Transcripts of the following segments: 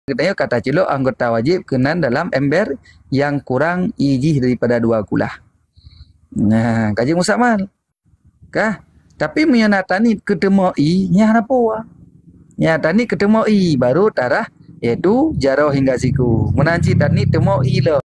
Katanya kata cilok anggota wajib kenan dalam ember yang kurang ijih daripada 2 kulah. Nah, kaji musakmal. Kah? Tapi menyana tani ketemu i nya apa? Ya tani ketemu i baru tarah iaitu jaro hingga siku. Menanci tani temu i lo.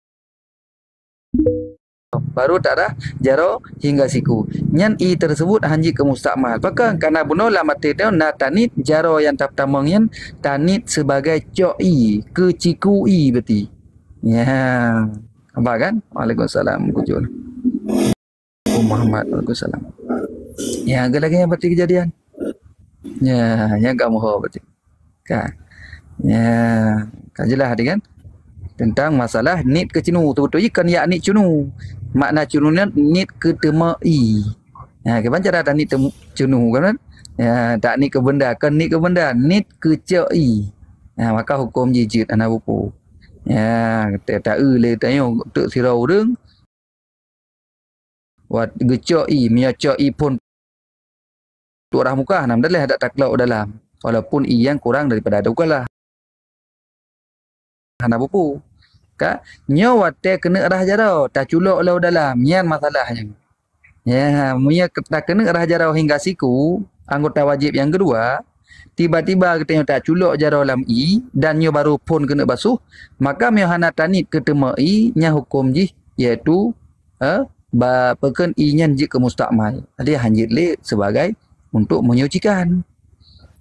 Baru tarah jaro hingga siku. Nyan i tersebut hanji ke mustakmal. Maka karena bunuh lah mati tu na tanit jaro yang tak tamangnya tanit sebagai cok i ke ciku i berarti. Ya. Apa kan? Waalaikumsalam kujur. Muhammad waalaikumsalam. Ya, agak lagi yang berarti kejadian. Ya, yang kamu ho berarti. Kan. Ya, kajilah hadi kan? Tentang masalah nit ke cunu betul-betul ikan ya nit cunu. Makna cununya nit ke tema i. Ya, ke cara tak nit cunu kan? Ya, tak nit ke benda, kan nit ke benda, nit ke ce i. Ya, maka hukum jijit anak bupu. Ya, tak le tanya tu sirau urang. Wat gecok i, mia cok i pun tu arah muka nam dah ada taklak dalam. Walaupun i yang kurang daripada ada ukalah. Anak bupu. Ka nyo wate kena arah jarau, tak culok lau dalam. Nyan masalahnya. Ya, munya tak kena arah jarau hingga siku, anggota wajib yang kedua, tiba-tiba kita tak culok jarau dalam i dan nyo baru pun kena basuh, maka mio hana tanit ketema i nya hukum jih iaitu pekan i nyan jik ke mustakmal. Dia hanjit le sebagai untuk menyucikan.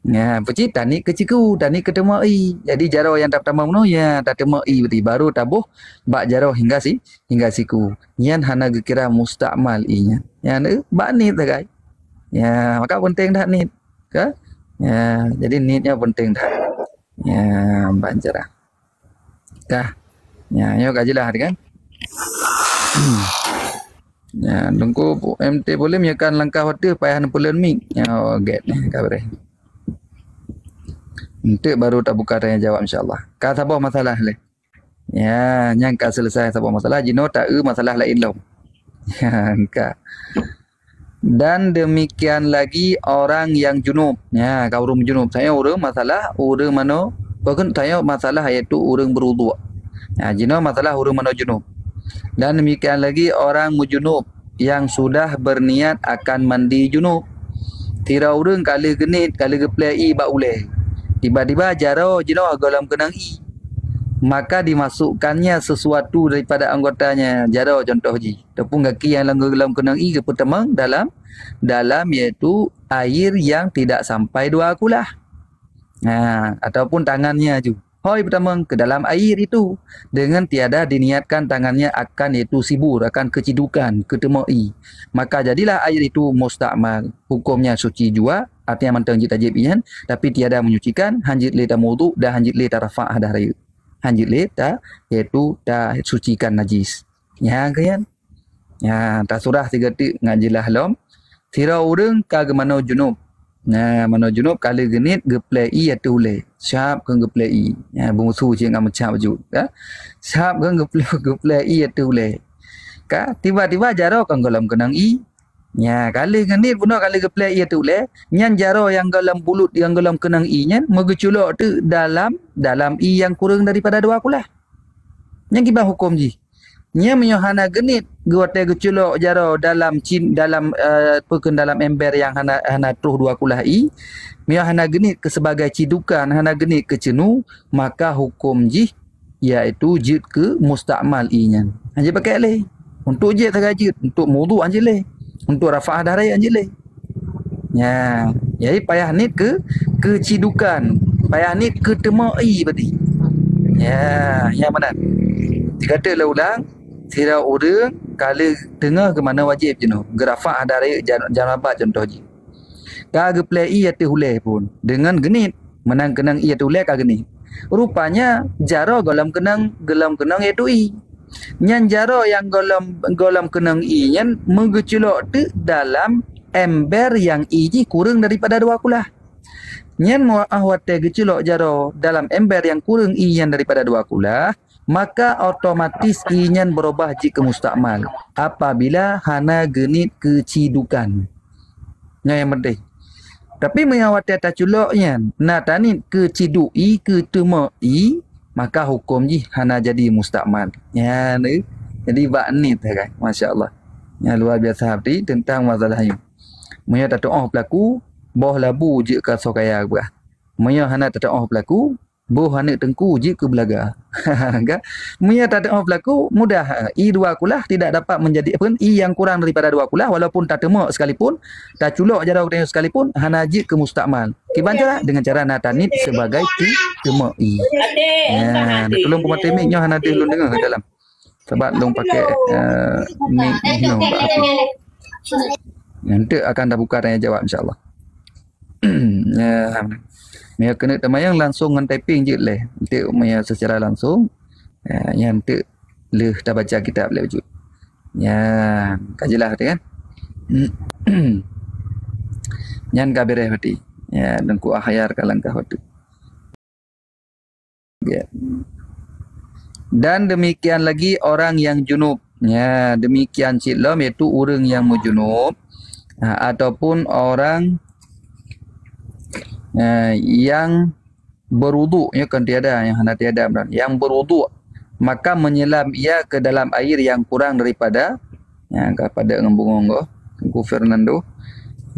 Ya, peci tani ke ciku, tani ke tema i. Jadi jarau yang tak tamam no ya tak tema i berarti baru tabuh bak jarau hingga siku. Nyan hana kira mustakmal i nya. Ya ne bak nit tagai. Ya, maka penting dah nit. Ke? Ya, jadi nitnya penting dah. Ya, bancara. Kah? Ya, yo kajilah kan. Ya, tunggu MT boleh menyekan langkah waktu payah 60 mik. Ya, get kabar. Untuk baru tak buka tanya jawab insya-Allah. Ka sabah masalah le. Ya, yang ka selesai sabah masalah jino tak masalah lain lom. Ya, ka. Dan demikian lagi orang yang junub. Ya, kau urang junub. Saya urang masalah urang mano? Bukan saya masalah iaitu urang berwudu. Ya, jino masalah urang mano junub. Dan demikian lagi orang mujunub yang sudah berniat akan mandi junub. Tira urang kali genit, kali geplai bak uleh. Tiba-tiba jarau jino dalam kenang i. Maka dimasukkannya sesuatu daripada anggotanya. Jarau contoh ji. Tepung kaki yang dalam kenang i ke pertama dalam iaitu air yang tidak sampai 2 kulah. Nah, ataupun tangannya ju. Hoi pertama ke dalam air itu dengan tiada diniatkan tangannya akan iaitu sibur, akan kecidukan, ketemoi. Maka jadilah air itu mustakmal. Hukumnya suci jua, artinya mantang jita jebian, tapi tiada menyucikan, hanjit le ta wudu dan hanjit le ta rafa'ah dah raya. Hanjit le ta iaitu ta sucikan najis. Ya kan? Ya, ta surah 3 tik ngajilah lom. Tira urang ka gemano junub. Nah, mano junub kali genit geplai atau le. Syap kan geplai. Ya, bungsu je ngam macam baju, ya. Syap kan geplai atau le. Ka tiba-tiba jaro kan dalam kenang i. Ya, kali genit bunuh kali geplai atau le. Nyan jaro yang dalam bulut yang dalam kenang i nyan megeculok tu dalam i yang kurang daripada 2 kulah. Yang kibah hukum ji. Nya menyohana genit guate geculok jaro dalam peken dalam ember yang hana truh 2 kulah i. Menyohana genit ke sebagai cidukan, hana genit ke cenu, maka hukum jih iaitu jid ke mustakmal i nya. Anje pakai le. Untuk jid terajid, untuk wudu anje le. Untuk rafa'ah darai anje le. Ya, jadi payah nit ke kecidukan, payah nit ke temai berarti. Ya, yang mana? Dikata lah ulang, tira urang kala tengah ke mana wajib je no. Gerafa'ah darai janabat contoh je. Ka geplai i atau huleh pun dengan genit menang kenang i atau huleh ka genit. Rupanya jaro dalam kenang iaitu i. Nyan jaro yang golam kenang i nyan mengeculok tu dalam ember yang i ji kurang daripada 2 kulah. Nyan mu'ahwate geculok jaro dalam ember yang kurang i yang daripada 2 kulah, maka otomatis i nyan berubah ji ke mustakmal apabila hana genit kecidukan. Yang penting. Tapi mengawati atas culoknya, na tanit ke ciduk i ke temo i, maka hukum ji hana jadi mustakmal. Ya, ni. Jadi bak ni kan, masya-Allah. Ya luar biasa hati tentang masalah ini. Maya tak tahu pelaku, boh labu je ke sokaya gua. Maya hana tak tahu pelaku, boh hana tengku je ke belaga. Kan? Maya tak tahu pelaku, mudah i dua kulah tidak dapat menjadi apa i yang kurang daripada dua kulah walaupun tak temu sekalipun, tak culok jarak tengok sekalipun hana je ke mustakmal. Kiban cara dengan cara natanit sebagai ti temu i. Ya, tolong pematemiknya hana dia lu dengar dalam. Sebab long pakai ni long buat apa. Nanti akan dah buka tanya jawab insya-Allah. Ya. Maya kena temayang langsung dengan typing je leh. Nanti maya secara langsung. Ya, nanti leh dah baca kitab boleh wujud. Ya, kajilah tu kan. Nyan ka beres hati. Ya, dengku akhir kalang ka hati. Ya. Dan demikian lagi orang yang junub. Ya, demikian cilom iaitu orang yang mujunub. Ataupun orang yang berwuduk. Ya kan tiada, yang hendak tiada. Yang berwuduk. Maka menyelam ia ke dalam air yang kurang daripada. Ya, kepada ngembung Tengku Fernando.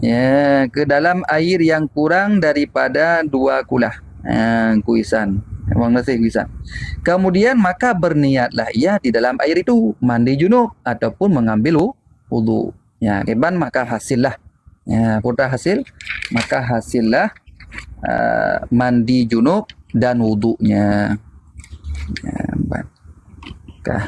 Ya, ke dalam air yang kurang daripada 2 kulah. Kuisan. Memang nasih bisa. Kemudian maka berniatlah ia di dalam air itu mandi junub ataupun mengambil wudu. Ya, keban maka hasillah. Ya, putra hasil maka hasillah mandi junub dan wudunya. Ya, kah.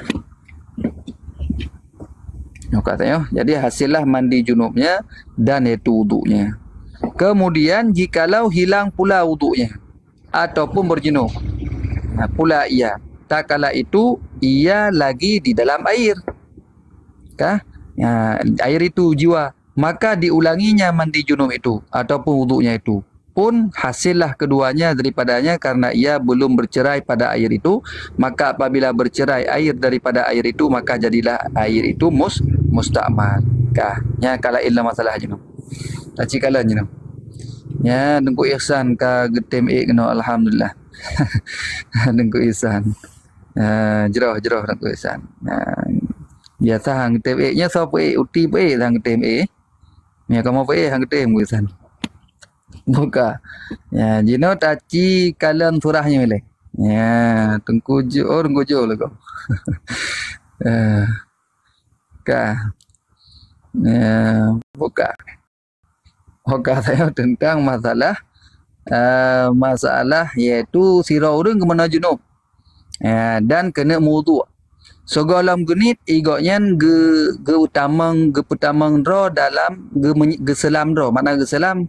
Katanya, jadi hasillah mandi junubnya dan itu wudunya. Kemudian jikalau hilang pula wudunya ataupun berjunub. Pula ia. Tak kala itu ia lagi di dalam air. Kah? Ya, air itu jiwa. Maka diulanginya mandi junub itu ataupun wuduknya itu. Pun hasillah keduanya daripadanya karena ia belum bercerai pada air itu. Maka apabila bercerai air daripada air itu maka jadilah air itu mustakmal. Kah? Ya kala illa masalah junub. Tak cikala junub. Ya, dengku ihsan ka getem kena alhamdulillah. Dengku ihsan. Jeroh dengku ihsan. Biasa hang getem nya so pe uti pe hang getem Mia kamu pe hang getem ku ihsan. Buka. Ya, jino taci kalan surahnya mele. Ya, tengku jo lah kau. Ka. Ya, buka. Hoka saya tentang masalah iaitu sirah orang ke mana junub dan kena wudu. Segalam genit igoknya ge utamang ge petamang ro dalam ge selam ro mana ge selam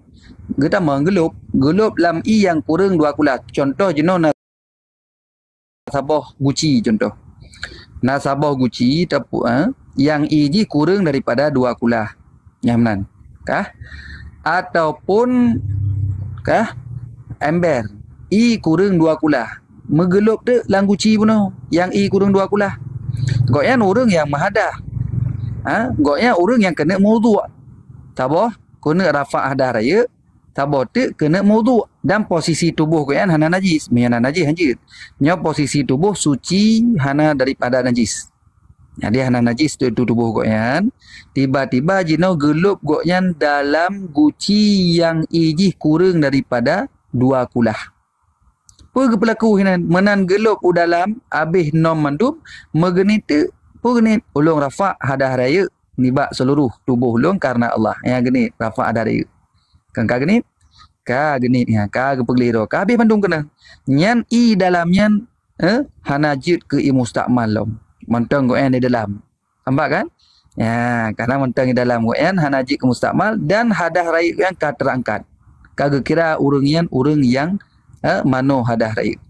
ge tamang gelup lam i yang kurang 2 kulah. Contoh jenon nasabah guci contoh. Nasabah guci tapu yang i ji kurang daripada 2 kulah. Nyamanan. Kah? Ataupun ember i kurang 2 kulah megelup tu langguci pun yang i kurang 2 kulah goyan orang yang mahadah goyan orang yang kena wudu taboh kena rafa' hadah raya taboh tu kena wudu dan posisi tubuh goyan hana najis miana najis hanjit nya posisi tubuh suci hana daripada najis. Jadi hana najis tu tubuh goyan. Tiba-tiba jino gelup goyan dalam guci yang ijih kurang daripada 2 kulah. Apa berlaku hinan? Menan gelup u dalam habis nom mandub megenit genit ulung rafa' hadah raya nibak seluruh tubuh ulung karena Allah. Yang genit rafa' hadah raya. Kan ka genit? Ka genit ya ka gepegliro. Ka habis mandum kena. Nyan i dalamnya hana jid ke i mustakmal lom. Mentang goyan di dalam. Nampak kan? Ya, karena mentang di dalam goyan hanaji ke mustakmal dan hadah raib yang ka terangkat. Kagak kira urang yang mano hadah raib.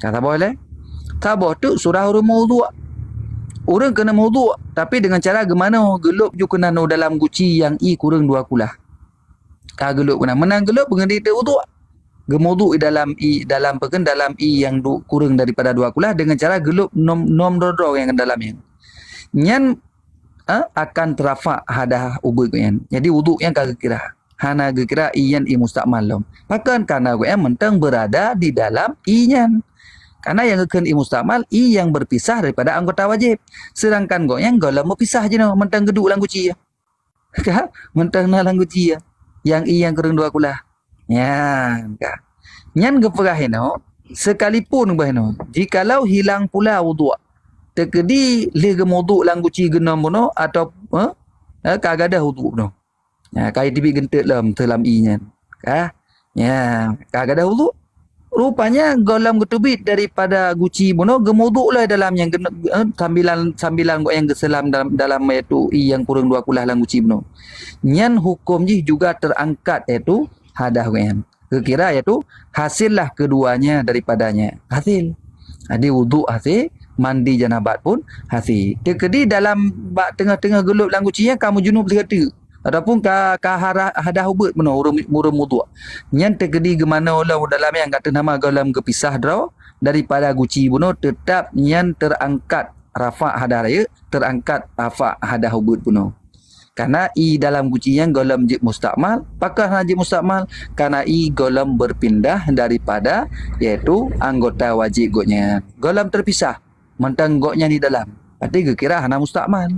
Kata boleh? Taboh tu surah urang wudu. Urang kena wudu tapi dengan cara gimana gelup ju kena no dalam guci yang i kurang 2 kulah. Ka gelup kena menang gelup dengan dia wudu. Gemudu dalam pekan dalam i yang kurang daripada 2 kulah dengan cara gelup nom dodro yang dalamnya. Nyan akan terafa hadah ubud yang. Jadi wudu yang kagak kira. hana kira iyan i mustakmal lom. Pakan karena gue mentang berada di dalam iyan. Karena yang keken i mustakmal i yang berpisah daripada anggota wajib. Sedangkan gue yang golam mau pisah je no mentang geduk lang guci ya. Ka mentang na lang guci ya. Yang i yang kereng dua kulah. Ya, ka. Nyan geperahino sekalipun bahno jikalau hilang pula wuduk terkedi le gemuduk lang guci genam bono atau kagada wuduk bono. Ya, kai tibi gentek dalam i-nya. Kah? Ya, kagada wuduk. Rupanya golam getubit daripada guci bono gemuduklah dalam yang sambilan go yang geselam dalam iaitu i yang kurang dua kulah lang guci bono. Nyan hukum ji juga terangkat iaitu hadah goyan. Kira iaitu hasillah keduanya daripadanya. Hasil. Ada wuduk hasil, mandi janabat pun hasil. Terkedi dalam bak tengah-tengah gelup lang gucinya kamu junub sekata. Ataupun ka hadah ubat meno murum wuduk. Nyan terkedi gemana ulah dalam yang kata nama golam kepisah draw daripada guci buno tetap nyan terangkat rafa hadah raya, terangkat rafa hadah ubat buno. Karena i dalam guci yang golam jib mustakmal, pakah najib mustakmal karena i golam berpindah daripada iaitu anggota wajib goknya. Golam terpisah, mentang goknya di dalam. Berarti kira hana mustakmal.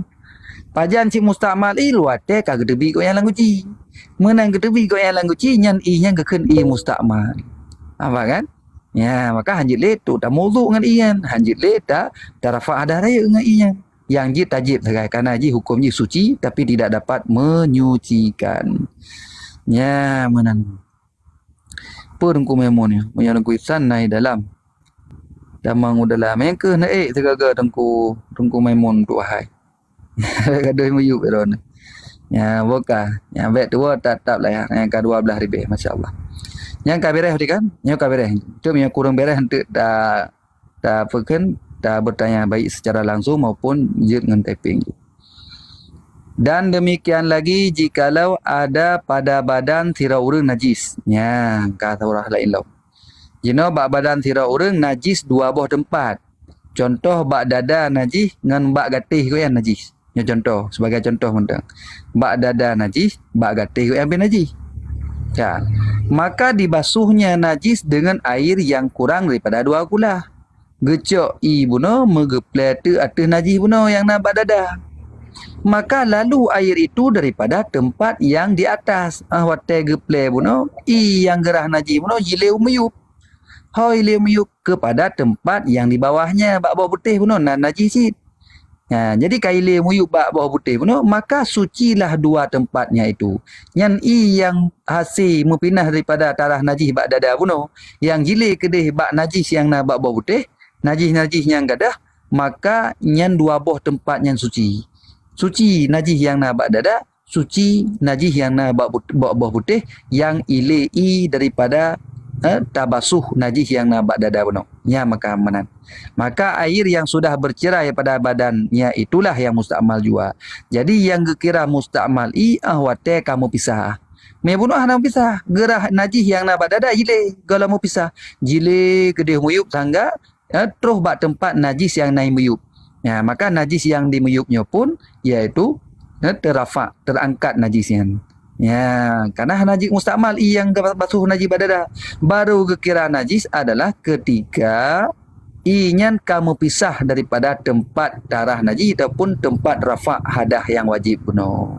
Pajan si mustakmal i luate ka gedebi gok yang lang guci. Menang gedebi gok yang lang guci nyan i yang keken i mustakmal. Apa kan? Ya, maka hanjit le tu dah mawdu dengan i yan. Hanjit le dah rafa ada raya dengan i yan. Yang ji tajib segai karena ji hukum ji suci tapi tidak dapat menyucikan. Ya, menang. Perungku memonnya, menyangku isan naik dalam. Damang udalam mengke naik segaga tengku memon tu hai. Kadoi muyuk beron. Ya boka. Ya bet dua tatap lah ya. Yang ke-12 ribu masya-Allah. Yang kabereh tadi kan? Yang kabereh. Itu yang kurang bereh untuk dah pekan dah bertanya baik secara langsung maupun jet dengan typing. Dan demikian lagi jikalau ada pada badan sirah urang najis. Ya, kata orang lain law. Jino bak badan sirah urang najis dua buah tempat. Contoh bak dada najis dengan bak gatih ko yang najis. Ya contoh, sebagai contoh mentang. Bak dada najis, bak gatih ko yang najis. Ya. Maka dibasuhnya najis dengan air yang kurang daripada 2 kulah. Gecok i buno megeplai tu atas najis buno yang nak bak dada. Maka lalu air itu daripada tempat yang di atas. Watai geplai buno i yang gerah najis buno jile umuyup. Hoi le umuyup kepada tempat yang di bawahnya bak bawah putih buno najis sit. Ya, jadi kaile muyuk bak bawah putih buno maka sucilah 2 tempatnya itu. Yang i yang hasil mempinah daripada tarah najis bak dada buno, yang jile kedih bak najis yang nak bak bawah putih, najis-najis yang gadah, maka nyan 2 buah tempat yang suci. Suci najis yang nak bak dada, suci najis yang nak bak bawah putih, yang ile i daripada tabasuh najis yang nak bak dada buno. Ya maka amanan. Maka air yang sudah bercerai pada badannya itulah yang mustakmal jua. Jadi yang kira mustakmal wate kamu pisah. Me bunuh hana pisah. Gerah najis yang nak bak dada jile, kalau mau pisah. Jile kedih muyup tangga terus bak tempat najis yang naik muyup. Ya, maka najis yang di muyupnya pun iaitu terafak, terangkat najisnya. Ya, karena najis mustakmal yang basuh najis badada. Baru kekira najis adalah ketika inyan kamu pisah daripada tempat darah najis ataupun tempat rafa hadah yang wajib buno.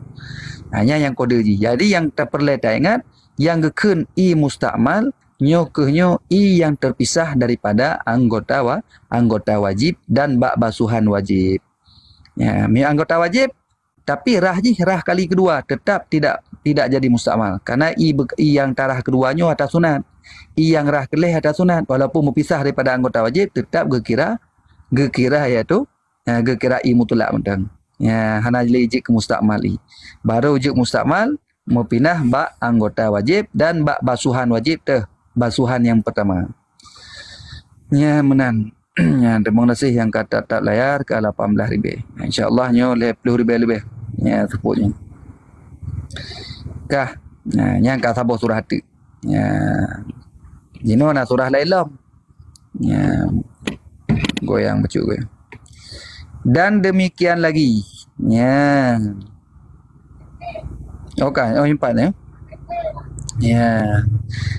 Hanya yang kode ji. Jadi yang terperletak ingat yang keken mustakmal nyokehnyo yang terpisah daripada anggota wajib dan bak basuhan wajib. Ya, anggota wajib tapi rah kali kedua tetap tidak jadi mustakmal karena i yang tarah keduanya atas sunat, i yang rah kelih atas sunat walaupun berpisah daripada anggota wajib tetap gekira iaitu gekira i mutlak mentang. Ya, hana jik ke mustakmal i. Baru juk mustakmal mau pindah bak anggota wajib dan bak basuhan wajib basuhan yang pertama. Ya menan. Ya, terima kasih yang kata tak layar ke 18,000. InsyaAllah nyo 10,000 lebih. Ya, sebutnya. Kah, yang kata sabah surah tu. Ya, jino nak surah lain lam. Ya, goyang bacuk goyang. Dan demikian lagi. Ya. Okey, impan ya. Ya.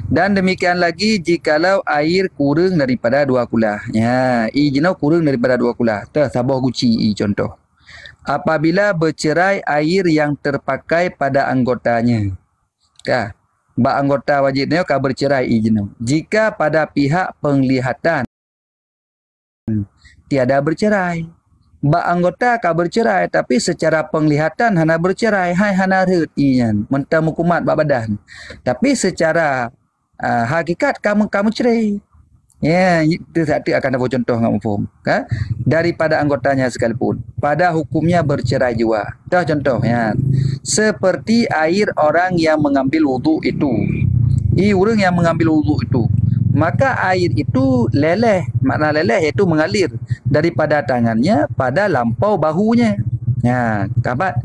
Dan demikian lagi jikalau air kurang daripada 2 kulah. Ya, I jenau kurang daripada 2 kulah. Tah sabah guci I contoh. Apabila bercerai air yang terpakai pada anggotanya. Kah? Ba anggota wajib ni ka bercerai I jenau. Jika pada pihak penglihatan tiada bercerai. Ba anggota ka bercerai tapi secara penglihatan hana bercerai, hai hana reut ian mentah mukumat ba badan. Tapi secara hakikat kamu cerai. Ya, itu satu akan ada contoh ngam faham, kan? Daripada anggotanya sekalipun. Pada hukumnya bercerai jua. Dah contoh ya. Seperti air orang yang mengambil wuduk itu. Orang yang mengambil wuduk itu. Maka air itu leleh, makna leleh iaitu mengalir daripada tangannya pada lampau bahunya. Ya, kabat.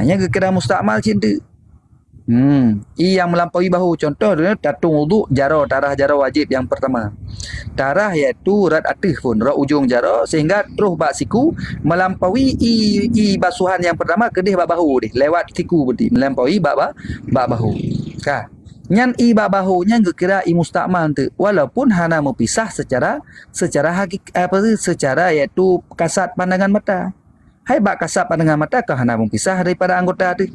Yang kira mustakmal cinta. Yang melampaui bahu. Contoh dia tatung wuduk jara, tarah jara wajib yang pertama. Tarah iaitu rat atif pun, rat ujung jara sehingga terus bak siku melampaui basuhan yang pertama kedih bak bahu deh, lewat siku berarti melampaui bak bahu. Kah? Nyan bak bahu nya kira mustakmal tu walaupun hana mempisah secara secara iaitu kasat pandangan mata. Hai bak kasat pandangan mata kau hana mempisah daripada anggota tu.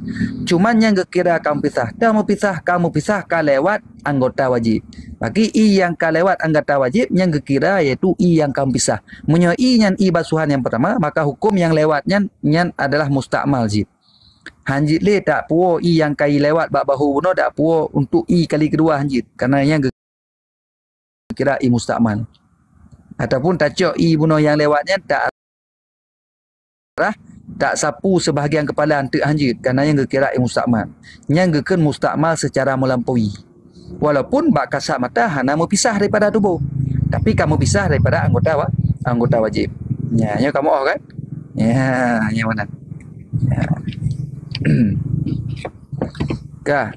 Cuma yang kira kamu pisah. Kamu pisah ka lewat anggota wajib. Bagi yang ka lewat anggota wajib yang kira iaitu yang kamu pisah. Munyo yang basuhan yang pertama maka hukum yang lewatnya nyan adalah mustakmal jib. Hanjit le tak puo yang kai lewat bak bahu buno tak puo untuk kali kedua hanjit karena yang kira mustakmal. Ataupun tacok buno yang lewatnya tak sapu sebahagian kepala antek hanjit kerana yang kira mustakmal. Yang geken mustakmal secara melampaui. Walaupun bak kasat mata hana mempisah daripada tubuh. Tapi kamu pisah daripada anggota wajib. Ya, yang kamu kan? Ya, yang mana? Ya. Kah?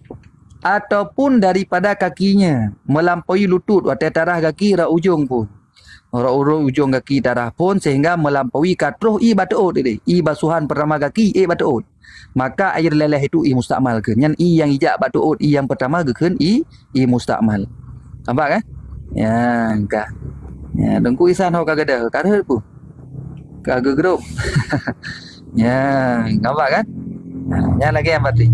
Ataupun daripada kakinya melampaui lutut atau tarah kaki ra ujung pun. Orang ujung kaki darah pun sehingga melampaui katruh batuut ini. Basuhan pertama kaki batuut. Maka air leleh itu mustakmal ke. Yang yang ijak batuut yang pertama ke mustakmal. Nampak kan? Ya, kah. Ya, dengku isan ho kagak ada. Kada pun. Kagak grup. Ya, nampak kan? Yang lagi yang berarti.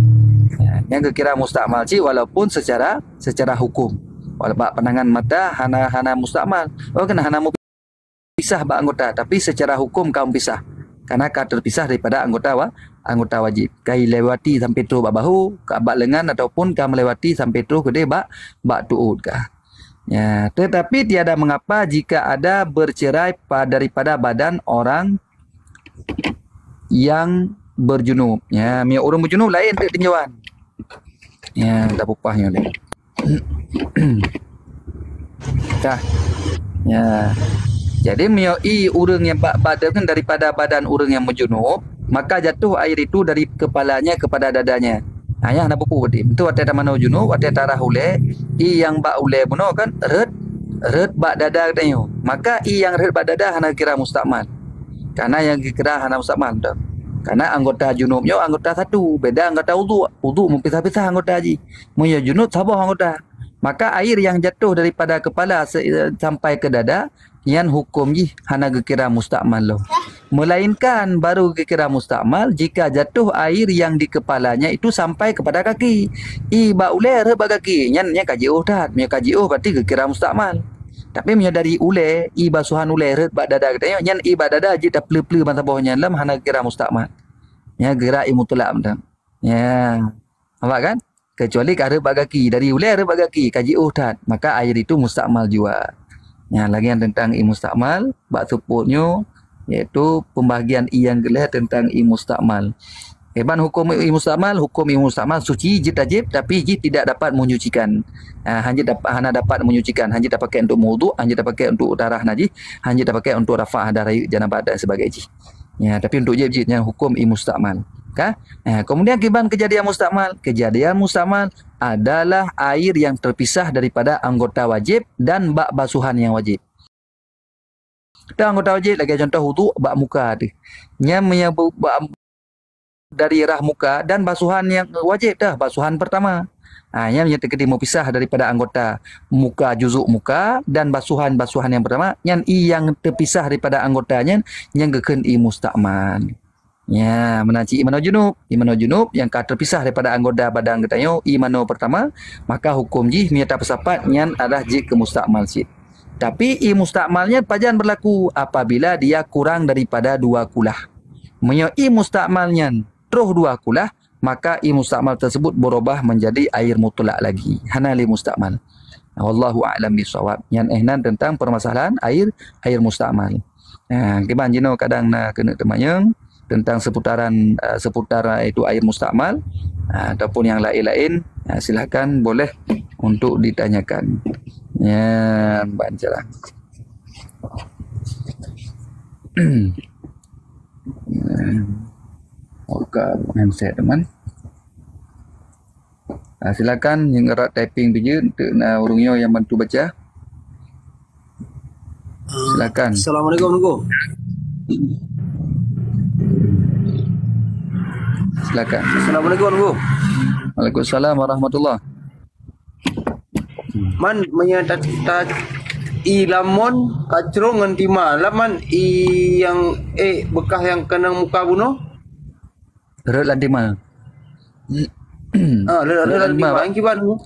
Ya, yang kira mustakmal sih walaupun secara hukum. Walaupun pandangan mata hana mustakmal. Oh kena hana pisah bak anggota tapi secara hukum kamu pisah. Karena kau terpisah daripada anggota wajib. Kau lewati sampai tu bak bahu, kau bak lengan ataupun kau melewati sampai tu gede bak tuut kah. Ya, tetapi tiada mengapa jika ada bercerai daripada badan orang yang berjunub. Ya, orang berjunub lain tak tinjauan. Ya, dah pupahnya ni. Kah. Ya. Jadi orang yang badan daripada badan orang yang berjunub, maka jatuh air itu dari kepalanya kepada dadanya. Ayah nak pupu berarti. Itu ada mana junub, ada tarah ule, yang bak ule buno kan red bak dada katanya. Maka yang red bak dada hana kira mustakmal. Karena yang kira hana mustakmal tu. Karena anggota junubnya anggota satu, beda anggota wuduk. Wuduk mempisah-pisah anggota haji. Munya junub sabah anggota. Maka air yang jatuh daripada kepala sampai ke dada yang hukum hana kira mustakmal loh. Melainkan baru kira mustakmal jika jatuh air yang di kepalanya itu sampai kepada kaki. Ba ule re ba kaki. Yang kaji tat, nya kaji berarti kira mustakmal. Tapi menyadari ule, basuhan ule re ba dada katanya, yang ba dada je dah ple-ple mata bawahnya lam hana kira mustakmal. Ya kira mutlak betul. Ya. Nampak kan? Kecuali kada ba kaki dari ule re ba kaki kaji tat, maka air itu mustakmal juga. Ya, lagi yang tentang mustakmal, bak suputnya iaitu pembahagian yang geleh tentang mustakmal. Ban hukum mustakmal suci jid tajib tapi jid tidak dapat menyucikan. Hanya dapat menyucikan, hanya dapat pakai untuk wudu, hanya dapat pakai untuk darah najis, hanya dapat pakai untuk rafa'ah darah janabah dan sebagainya. Ya, tapi untuk jid yang hukum mustakmal. Kan? Kemudian kejadian mustakmal adalah air yang terpisah daripada anggota wajib dan bak basuhan yang wajib. Kita anggota wajib lagi contoh wudu bak muka tu. Nya menyebut dari rah muka dan basuhan yang wajib dah, basuhan pertama. Yang terkedi mau pisah daripada anggota muka, juzuk muka dan basuhan-basuhan yang pertama yang yang terpisah daripada anggotanya yang geken i mustakmal. Ya, menaci imano junub yang terpisah daripada anggota badan katanya imano pertama, maka hukum jih miata pesapat yang adalah jih ke mustakmal sid. Tapi i mustakmalnya pajan berlaku apabila dia kurang daripada 2 kulah. Menyo i mustakmalnya terus 2 kulah, maka i mustakmal tersebut berubah menjadi air mutlak lagi. Hanali mustakmal. Wallahu a'lam bishawab. Yang ehnan tentang permasalahan air mustakmal. Kiban jino kadang na kena temayang tentang seputar itu air mustakmal ataupun yang lain-lain, silakan boleh untuk ditanyakan. Ya, bacalah. Oke, handset teman. Silakan yang gerak typing biji untuk urungnya yang bantu baca. Silakan. Assalamualaikum Nunggu. Silakan. Assalamualaikum Nunggu. Waalaikumsalam warahmatullah. Man menyata lamon kacrong ngan tima laman yang bekas yang kena muka bunuh. Red lantima. Red lantima yang kiban tu.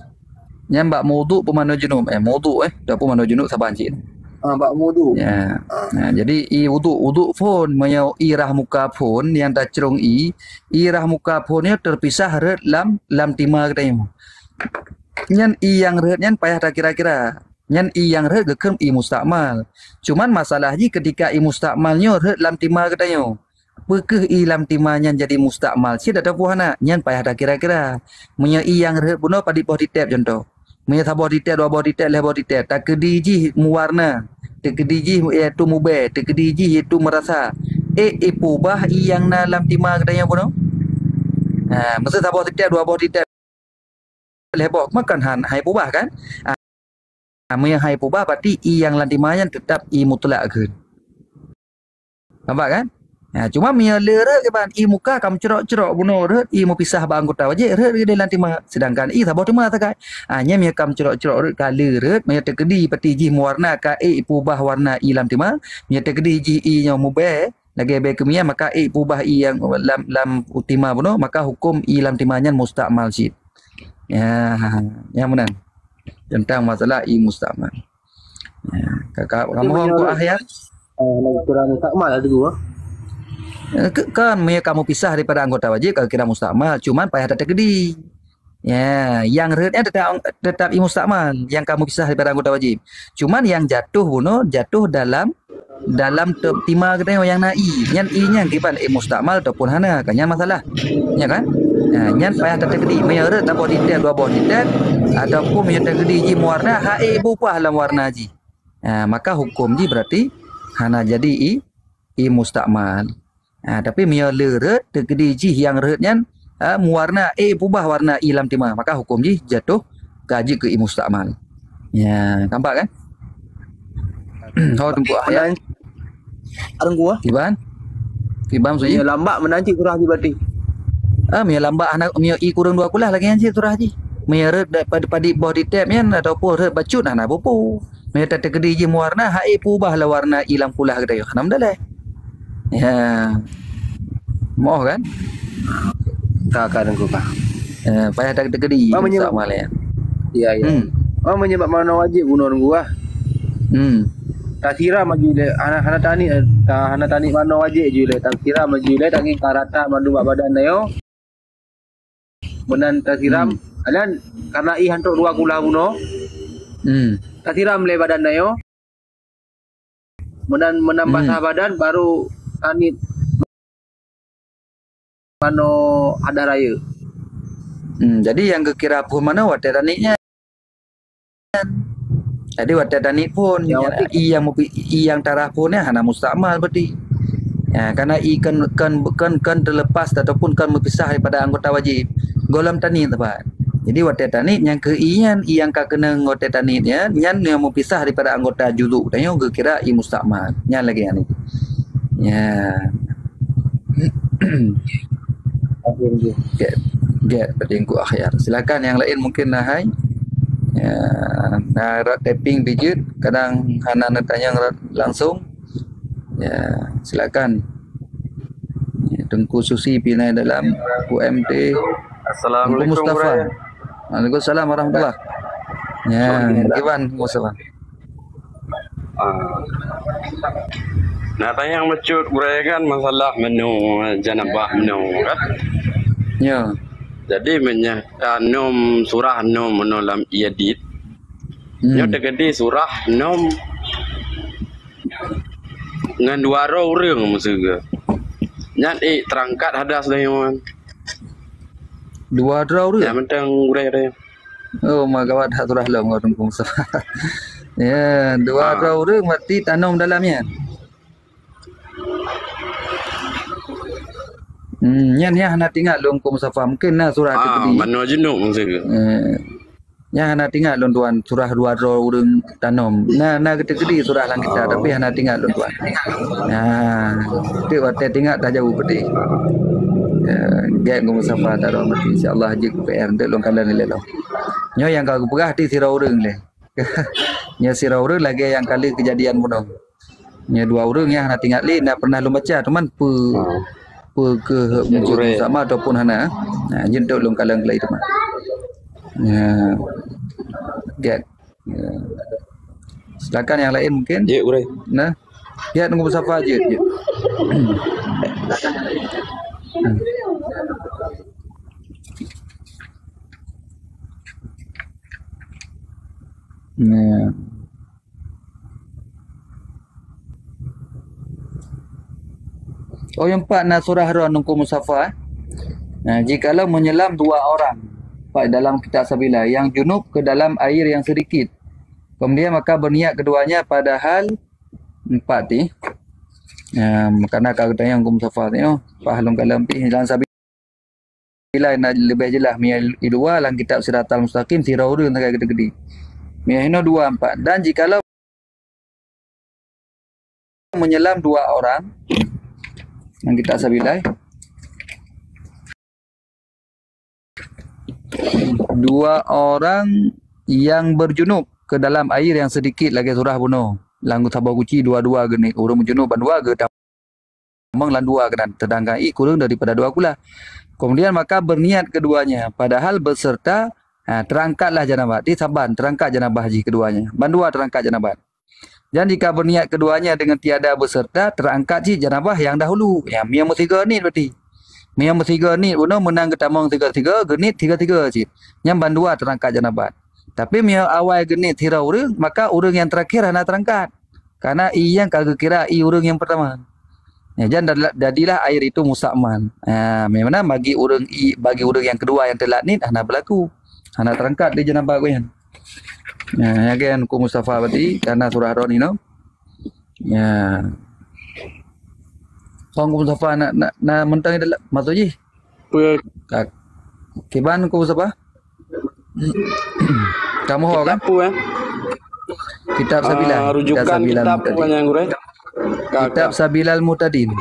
Yang mbak muduk pemano junub muduk dah pemano junub saban cik. Mbak mudu. Ya. Jadi wuduk pun maya irah muka pun yang tak cerong irah muka punnya terpisah red lam tima katanya. Nyan yang red nyan payah tak kira-kira. Nyan yang red gekem mustakmal. Cuman masalahnya ketika mustakmalnya red lam tima katanya. Apakah lam timanya jadi mustakmal? Si dah tahu hana nyan payah tak kira-kira. Menya yang red puno padi boh ditep contoh. Menya sabah ditep dua boh ditep leh boh ditep. Tak kediji muwarna. Tak kediji iaitu mubah. Tak kediji iaitu merasa. Pubah yang na lam tima katanya puno. Masa sabah ditep dua boh ditep lebok makan hai pubah kan. Yang hai pubah berarti yang lantimanya tetap mutlak ke. Nampak kan? Cuma mia lera ke ban muka kam cerok-cerok bunuh red mu pisah ba anggota wajib red dia lantima, sedangkan sabah tema takai. Nya mia kam cerok-cerok red kala red mia terkedi peti ji warna ka pubah warna lantima, mia terkedi ji nya mubah lagi be kemia maka pubah yang lam utima bunuh, maka hukum lantimanya mustakmal sid. Ya, yang benar. Tentang masalah mustakmal. Ya, kakak kamu aku akhir. Kurang mustakmal ada dua. Kan kamu pisah daripada anggota wajib kalau kira mustakmal, cuman payah tak terkedi. Ya, yang rednya tetap mustakmal, yang kamu pisah daripada anggota wajib. Cuman yang jatuh dalam tima katanya yang nai, yang i-nya kiban mustakmal ataupun hana, kan yang masalah. Ya kan? Nyan payah tak terkedi, menyeret tak boh detail dua boh detail ataupun menyeret terkedi ji warna bupah dalam warna ji. Maka hukum ji berarti hana jadi mustakmal. Tapi menyeret terkedi ji yang rednya warna pubah warna lam tima, maka hukum ji jatuh gaji ke mustakmal. Ya, nampak kan? Kau tunggu ayat. Tunggu Kiban suji. Lambat menanti kurang ji berarti. Mia lambat anak mia kurang 2 kulah lagi anjir turah ji. Mia red pada boh di tab yan ataupun red bacut ana bopo. Mia tak terkedi ji warna pubah lah warna ilam kulah kita yo. Hanam dah. Ya. Mau kan? Kakak dengku kah. Payah tak terkedi. Sama lah. Iya. Menyebab mana wajib bunuh gua. Tak kira maju le anak tani mana wajib je le tak kira maju le tak ngin karata mandu badan yo. Menan tak siram dan karena hantuk 2 kulah bunuh. Tak siram le badan yo. Menambah badan baru tanit mano ada raya. Jadi yang kekira pun mana wadah taniknya. Jadi wadah tanit pun yang tarah punnya hana mustakmal berarti. Ya, karena kan terlepas ataupun kan berpisah daripada anggota wajib. Golam tanit tepat. Jadi wadah tanit yang ke yang kena wadah tanitnya yang mau pisah daripada anggota juzuk tanya kira mustakmal. Yang lagi ni. Ya. Get pedingku akhir. Silakan yang lain mungkin hai. Ya, nah tapping digit kadang hana nak tanya langsung. Ya, silakan. Ya, Tengku Susi pinai dalam UMT. Assalamualaikum Mustafa. Waalaikumsalam warahmatullah. Ya, Iwan Mustafa. Nak tanya mecut Burai kan masalah menu janabah menu kan. Ya. Jadi nom surah nom menolam iadit. Nyo tegedi surah nom ngan dua orang musuh. Nyan terangkat hadas dah yang Dua orang. ya mentang Burai dia. Oh, magawat hak surah lah orang Mustafa. Ya, dua orang berarti tanam dalamnya. Yan nak tinggal long kum Mustafa mungkin nah surah tu Mano jenuk musuh. Yang nak tinggal long tuan surah dua orang tanam. Nah gede-gede surah lang kita tapi nak tinggal long tuan. Nah, tu waktu tinggal tak jauh peti. Dia kum Mustafa taruh mati insyaallah haji PR untuk long kala nilai lo. Nyo yang kau pegah di sirau orang le. Nya sirau orang lagi yang kali kejadian pun. Nya dua orang yang nak tinggal li nak pernah lu baca teman ke sama ataupun hana. Nah, jentuk long kalang kelai teman. Ya. Get. Silakan yang lain mungkin. Ya, Burai. Nah. Dia tunggu Mustafa aja. Nah. Oh yang empat nak surah Ar-Rahman nungku Mustafa. Nah, jikalau menyelam dua orang pada dalam kitab sabila yang junub ke dalam air yang sedikit. Kemudian maka berniat keduanya padahal empat ni. Makana kau tanya nungku Mustafa ni pahalung kalam pi dalam sabila nak lebih jelas mi dua dalam kitab Siratal Mustaqim sirau dia tak gede-gede. Mi hino dua empat dan jikalau menyelam dua orang yang kita sabilai dua orang yang berjunub ke dalam air yang sedikit lagi surah bunuh langgu tabau kuci dua-dua geni urang berjunub dua ke tamang lan dua kenan sedangkan kurang daripada dua kula kemudian maka berniat keduanya padahal beserta terangkatlah janabah di saban terangkat janabah haji keduanya bandua terangkat janabah. Dan jika berniat keduanya dengan tiada beserta terangkat si janabah yang dahulu. Ya, yang mestiga ni berarti. Yang mestiga ni uno menang ketamang tiga-tiga, genit tiga-tiga si. Yang bandua terangkat janabah. Tapi yang awal genit tira urang, maka urang yang terakhir nak terangkat. Karena yang kagak kira urang yang pertama. Ya, jadilah air itu musakman. Memang bagi urang yang kedua yang telat ni nak berlaku. Nak terangkat di janabah ko yan. Ya, kan ku Mustafa berarti karena surah Ar-Rahman ini. Ya. Kong ku Mustafa nak mentang dalam masuk je. Kak. Kiban ku Mustafa? Kamu ho kan? Apa Kitab Sabilal. Rujukan kitab yang Burai. Kitab Sabilal Mutadin.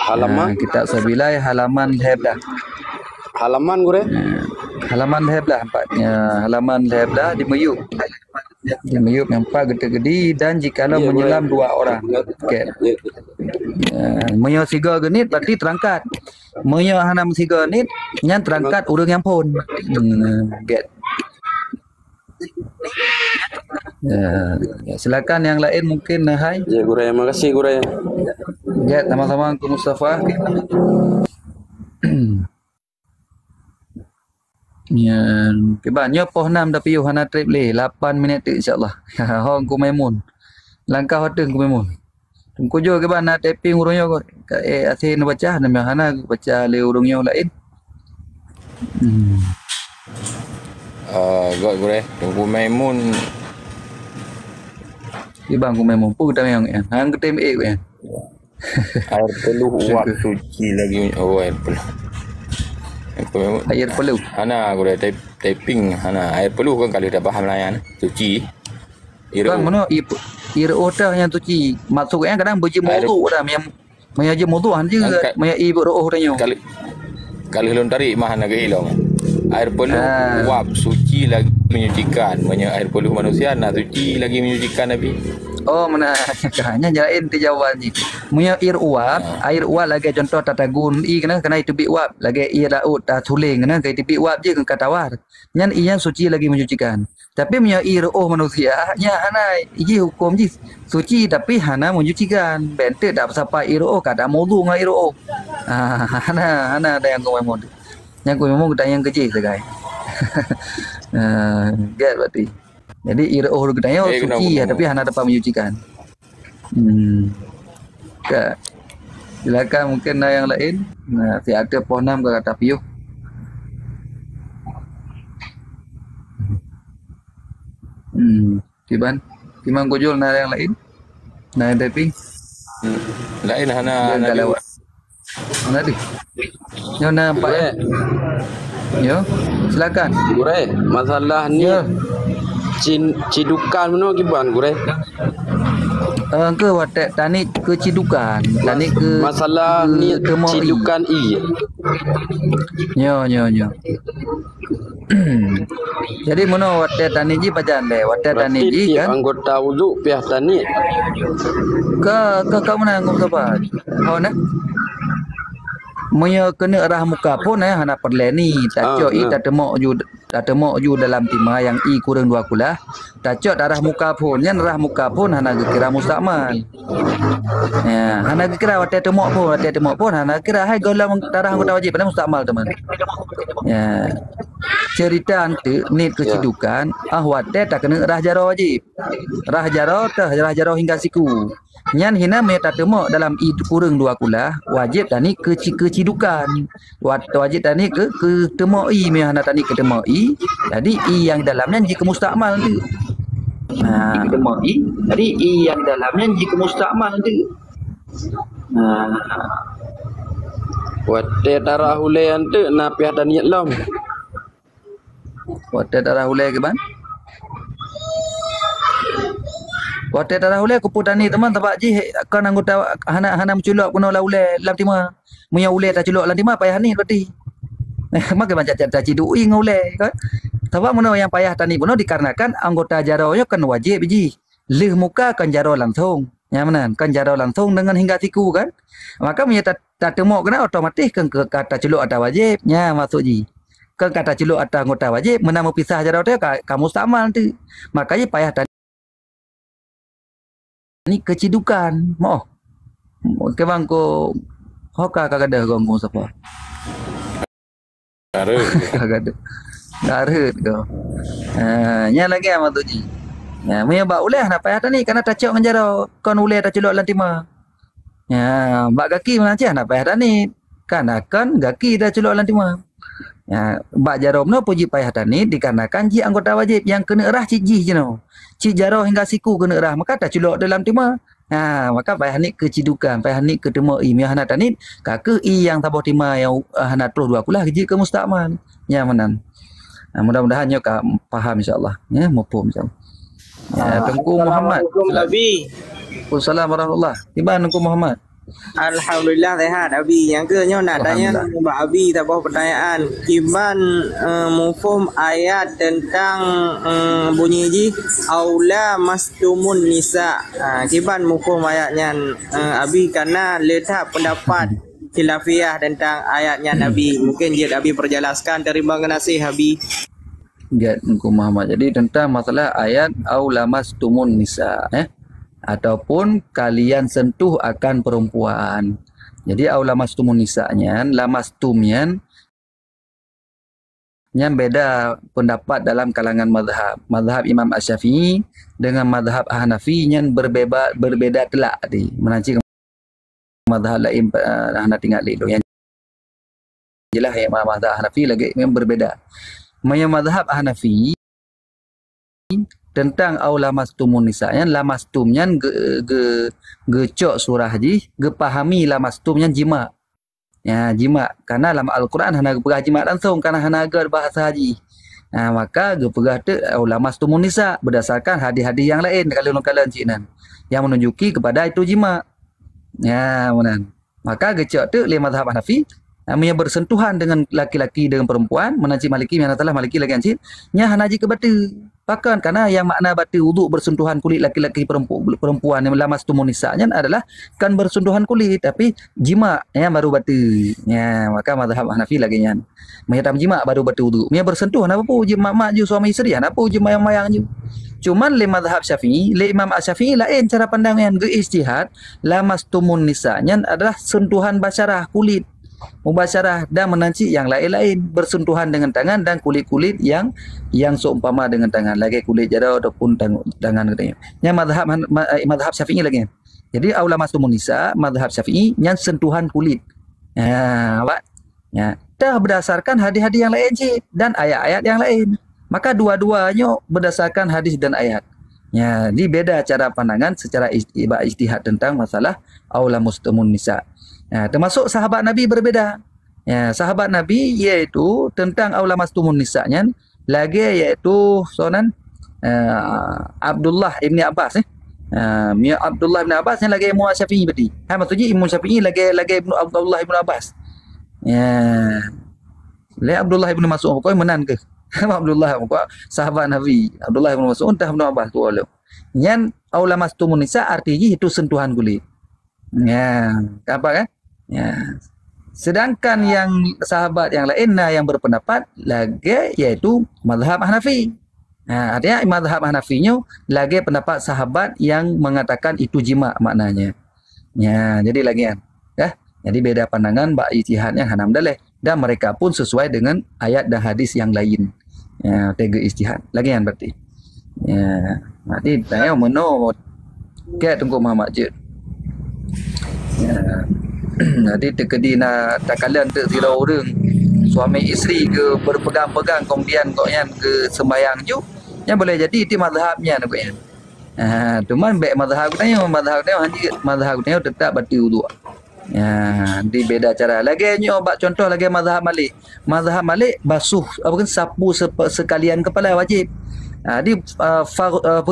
Halaman kitab Sabilal halaman hebdah. Halaman Burai. Halaman heblah empatnya halaman heblah di Meyup yang empat gede-gede dan jikalau menyelam dua orang okay. Menyo tiga genit berarti terangkat menyo hanam tiga genit yang terangkat urang yang pun get silakan yang lain mungkin hai ya Burai makasih Burai ya sama-sama ke Mustafa. Ya, kebanyo poh 6 tapi yo hana trip le 8 minit tu insyaallah. Hong ku Maimun. Langkah hotel ku Maimun. Tungku jo ke ban nak tapping urungnya ko. Asin baca nama hana baca le urungnya lain. God Burai, tunggu Maimun. Di bang ku Maimun pu kita yang hang ke tem ko ya. Air peluh uap suci lagi air peluh. Air peluh. Hana Burai tapping hana air peluh kan kalau dah paham layan suci. Bang mana air otah yang suci. Maksudnya kadang berjemur tu dah Maya je mawdu' je maya ibu roh tanya. Kali hulun tarik mah nak hilong. Air peluh uap suci lagi menyucikan. Banyak air peluh manusia nak suci lagi menyucikan Nabi. Oh mana hanya jelain ti jawaban ni. Munya air uap lagi contoh tatagun kena itu bi uap lagi laut tuling kena itu bi uap je kata tawar. Nyan iyan suci lagi mencucikan. Tapi munya air manusia nya hana iji hukum ji suci tapi hana mencucikan. Bente dak sampai air kada maudu ngai air hana ada yang kau mau. Yang kau mau kita yang kecil segai. Get berarti. Jadi iro katanya suci ya, tapi hana dapat menyucikan. Silakan mungkin yang lain. Nah, si ada pohon ke kata piuh. Timang kujul yang lain. Nah, tapi lain hana lewat. Mana di? Yo nampak ya. Yo, silakan. Gure, masalah ni. Cidukan mana kiban gure? Ke watak tani ke cidukan, tani ke masalah ni cidukan Nyo. Jadi mana watak tani ji pajan le, watak tani ji kan? Anggota wuduk pihak tani. Ke kau mana anggota apa? Kau nak? Moyo kena arah muka pun hana perleni tacok tak temok ju dalam timah yang kurang 2 kulah tacok arah muka pun nyan arah muka pun hana kira mustakmal ya hana kira watai temok pun hana kira hai golam darah anggota wajib pada mustakmal teman ya cerita ante nit kecidukan watai tak kena arah jaro wajib arah jaro hingga siku nyan hina me tak temok dalam kurang 2 kulah wajib tani kecidukan wajib tani ke temok me hana tani ke temok jadi yang dalamnya jika mustakmal tu temok jadi yang dalamnya jika mustakmal tu wate darah hulai ante na pihak tani lom wate darah hulai ke ban Wate darah ulai kupu tani teman tempat ji kan anggota hana menculok kuno la ulai lam timah. Munya ulai tak culok lam timah payah ni berarti. Mak macam tak cidui ngulai kan. Sebab mana yang payah tani puno dikarenakan anggota jaronya kan wajib ji. Leh muka kan jaro langsung. Ya mana kan jaro langsung dengan hingga siku kan. Maka munya tak temok kena otomatis kan kata culok ada wajib. Ya masuk ji. Kan kata culok ada anggota wajib menama pisah jaro dia kamu sama nanti. Makanya payah tani ni kecidukan mo ke bangko hoka kagada gonggo siapa kagada garut go nya lagi ama tu ji ya me ba uleh na payah tani kana tacok menjaro kon uleh ta celok lantima ya ba gaki macam na payah tani kana kan gaki dah celok lantima ya ba jarom no puji payah tani dikarenakan ji anggota wajib yang kena erah ciji je no ci jaro hingga siku kena erah maka tak culok dalam timah maka payah ni kecidukan payah ni ke temok mi hana tani kake yang tabah timah yang hana terus 2 kulah ji ke mustakmal ya menan mudah-mudahan nyo ka faham insyaallah ya mafhum insyaallah ya Tengku Muhammad Waalaikumsalam warahmatullahi tiba Tengku Muhammad Alhamdulillah sehat Abi. Yang ke nyo nak tanya Mbak Abi tabah pertanyaan. Kiban mufhum ayat tentang bunyi ji aula mastumun nisa. Kiban mufhum ayatnya Abi karena letak pendapat khilafiyah tentang ayatnya Nabi. Mungkin je Abi perjelaskan. Terima kasih Abi. Ya, Muhammad. Jadi tentang masalah ayat aula mastumun nisa ataupun kalian sentuh akan perempuan. Jadi aulamastumun nisa'nya, lamastumnya yang beda pendapat dalam kalangan mazhab. Mazhab Imam Asy-Syafi'i dengan mazhab Hanafi yang berbeda telak di menanci mazhab lain hana tinggal itu yang jelas yang mazhab Hanafi lagi yang berbeda. Mazhab Hanafi tentang aulamastumun nisa'nya lamastumnya gecok surah ji gepahami lamastumnya jima ya jima karena dalam Al-Quran hana pegah jima langsung karena hana agar bahasa haji maka gepegah tu aulamastumun nisa' berdasarkan hadis-hadis yang lain kalau kalian cinan yang menunjuki kepada itu jima ya menan Maka gecok tu le mazhab Hanafi yang bersentuhan dengan laki-laki dengan perempuan, menaji maliki yang telah maliki lagi ancit, nya hanaji ke batu. Bahkan karena yang makna batu wuduk bersentuhan kulit laki-laki perempuan yang lamas tumunisa-nya adalah kan bersentuhan kulit tapi jima yang baru batu. Ya, maka mazhab Hanafi lagi nya. Menghitam jima baru batu wuduk. Nya bersentuhan apa pun jima mak ju suami isteri, apa jima yang mayang ju. Cuman le mazhab Syafi'i, le Imam Asy-Syafi'i lain cara pandang yang ijtihad, lamas tumunisa-nya adalah sentuhan basyarah kulit. Mubasyarah dan menanci yang lain-lain bersentuhan dengan tangan dan kulit-kulit yang seumpama dengan tangan lagi kulit jada ataupun tangan katanya. Yang mazhab Syafi'i lagi. Jadi aula mastumun nisa mazhab Syafi'i yang sentuhan kulit. Awak. Ya, dah berdasarkan hadis-hadis yang lain dan ayat-ayat yang lain. Maka dua-duanya berdasarkan hadis dan ayat. Ya, ini beda cara pandangan secara ijtihad tentang masalah aula mastumun nisa. Ya, termasuk sahabat Nabi berbeza. Ya, sahabat Nabi iaitu tentang aula mastumun nisa'nya lagi iaitu soalan Abdullah ibni Abbas Abdullah ibn Abbas yang lagi Imam Syafi'i berarti. Maksudnya Imam Syafi'i lagi ibnu Abdullah ibn Abbas. Ya. Le Abdullah ibn Mas'ud pokoknya menan ke? Abdullah pokok sahabat Nabi. Abdullah ibn Mas'ud entah ibn Abbas tu walau. Yang aula mastumun nisa' artinya itu sentuhan kulit. Ya, apa kan? Ya. Sedangkan yang sahabat yang lain yang berpendapat lagi yaitu mazhab Hanafi. Nah, artinya mazhab Hanafinya lagi pendapat sahabat yang mengatakan itu jima maknanya. Ya, jadi lagi kan. Ya. Jadi beda pandangan bab ijtihadnya Hanam daleh dan mereka pun sesuai dengan ayat dan hadis yang lain. Ya, tega ijtihad. Lagi kan berarti. Ya, berarti tanya meno ke tunggu Muhammad je. Ya. Jadi terkedi nak takalan tak sira orang suami isteri ke berpegang-pegang kemudian koknya ke sembahyang ju yang boleh jadi itu mazhabnya nak koknya. Cuman baik mazhab tanya mazhab tanya tetap batal wuduk. Ya, di beda cara. Lagi nyoba contoh lagi mazhab Malik. Mazhab Malik basuh apa kan sapu sekalian kepala wajib. Di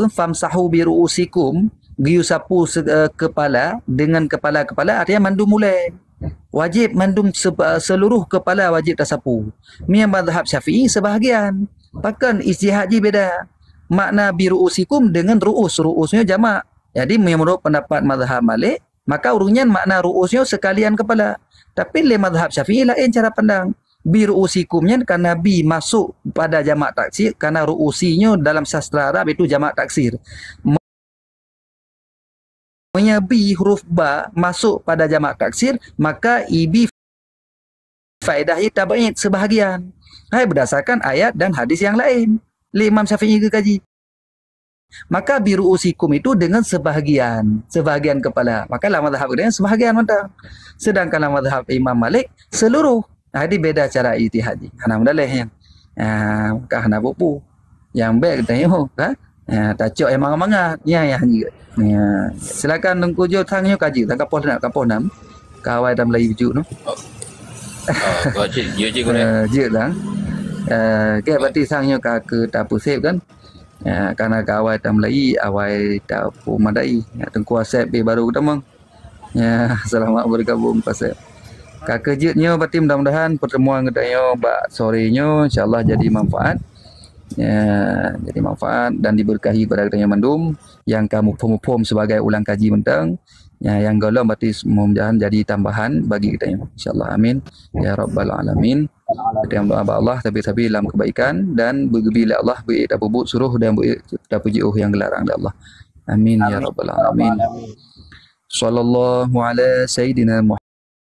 famsahu bi ru'usikum giu sapu kepala dengan kepala-kepala artinya mandum mulai. Wajib mandum seluruh kepala wajib tersapu. Yang mazhab Syafi'i sebahagian. Bahkan ijtihad beda. Makna bi ru'usikum dengan ru'usnya jamak. Jadi menurut pendapat mazhab Malik, maka urungnya makna ru'usnya sekalian kepala. Tapi le mazhab Syafi'i lain cara pandang. Bi ru'usikumnya karena bi masuk pada jamak taksir, karena ru'usinya dalam sastra Arab itu jamak taksir. Bi huruf ba masuk pada jamak taksir, maka ibi faedahnya tabaid sebahagian. Hai berdasarkan ayat dan hadis yang lain. Li Imam Syafi'i ke kaji. Maka biru usikum itu dengan sebahagian kepala. Maka la mazhab dia sebahagian mata. Sedangkan la mazhab Imam Malik seluruh. Jadi beda cara ijtihad. Hana mudaleh yang maka hana bupu. Yang baik tanya kan? Tacok yang mangga-mangga. Ya juga. Ya, silakan nunggu jo tangnya kaji tak kapol nak kapol nam kawai dalam Melayu ju no. Je lah. Ke berarti sangnya ke tapu sep kan. Karena kawai dalam Melayu awai tapu madai. Ya tengku asep baru ketemu. Ya selamat bergabung pasep. Kakejutnya berarti mudah-mudahan pertemuan kita bak sorenya insyaallah jadi manfaat. Ya, jadi manfaat dan diberkahi pada kita yang mandum yang kamu pom sebagai ulang kaji mentang ya, yang golong berarti mudah-mudahan jadi tambahan bagi kita insyaallah amin ya rabbal alamin. Kita yang doa Allah tapi dalam kebaikan dan bergebila Allah tak bubut suruh dan tak puji yang gelarang Allah amin ya rabbal alamin. Sallallahu ala sayyidina